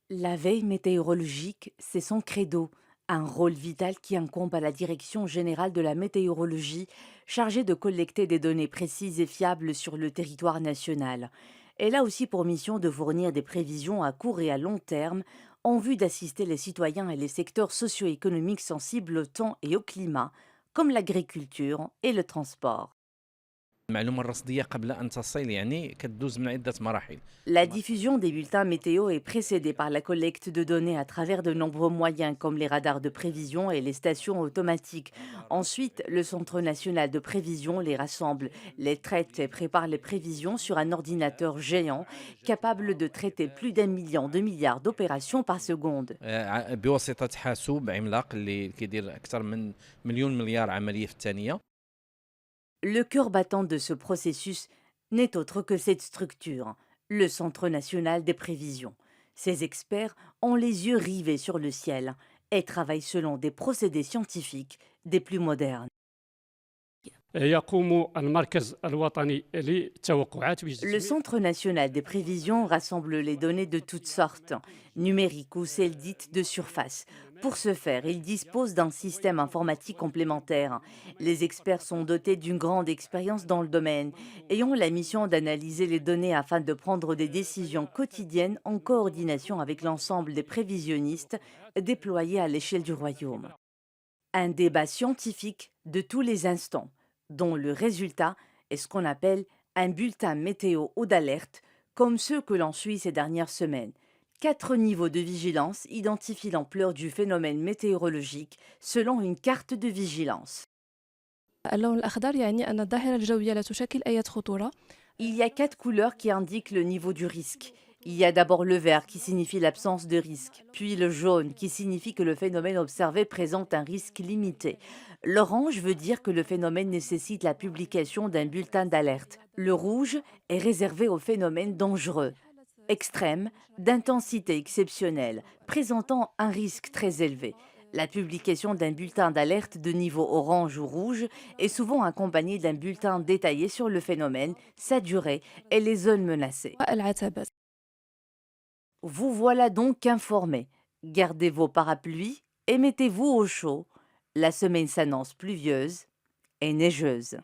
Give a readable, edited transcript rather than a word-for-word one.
La veille météorologique, c'est son credo, un rôle vital qui incombe à la Direction générale de la météorologie, chargée de collecter des données précises et fiables sur le territoire national. Elle a aussi pour mission de fournir des prévisions à court et à long terme en vue d'assister les citoyens et les secteurs socio-économiques sensibles au temps et au climat, comme l'agriculture et le transport. المعلومة الرصدية قبل أن تصل كتدوز من عدة مراحل. La diffusion des bulletins météo est précédée par la collecte de données à travers de nombreux moyens comme les radars de prévision et les stations automatiques. Ensuite, le Centre national de prévision les rassemble, les traite et prépare les prévisions sur un ordinateur géant capable de traiter plus d'un million de milliards d'opérations par seconde. بواسطة حاسوب عملاق اللي كيدير أكثر من مليون مليار عملية في الثانية. Le cœur battant de ce processus n'est autre que cette structure, le Centre national des prévisions. Ces experts ont les yeux rivés sur le ciel et travaillent selon des procédés scientifiques des plus modernes. يقوم المركز الوطني للتوقعات Le بتجميع. Centre national des prévisions rassemble les données de toutes sortes, numériques ou celles dites de surface. Pour ce faire, il dispose d'un système informatique complémentaire. Les experts sont dotés d'une grande expérience dans le domaine et ont la mission d'analyser les données afin de prendre des décisions quotidiennes en coordination avec l'ensemble des prévisionnistes déployés à l'échelle du royaume. Un débat scientifique de tous les instants, dont le résultat est ce qu'on appelle un bulletin météo ou d'alerte, comme ceux que l'on suit ces dernières semaines. 4 niveaux de vigilance identifient l'ampleur du phénomène météorologique selon une carte de vigilance. اللون الأخضر يعني أن الظاهرة الجوية لا تشكل أي خطورة. Il y a 4 couleurs qui indiquent le niveau du risque. Il y a d'abord le vert qui signifie l'absence de risque, puis le jaune qui signifie que le phénomène observé présente un risque limité. L'orange veut dire que le phénomène nécessite la publication d'un bulletin d'alerte. Le rouge est réservé aux phénomènes dangereux, extrêmes, d'intensité exceptionnelle, présentant un risque très élevé. La publication d'un bulletin d'alerte de niveau orange ou rouge est souvent accompagnée d'un bulletin détaillé sur le phénomène, sa durée et les zones menacées. العتبات. Vous voilà donc informés. Gardez vos parapluies et mettez-vous au chaud. La semaine s'annonce pluvieuse et neigeuse.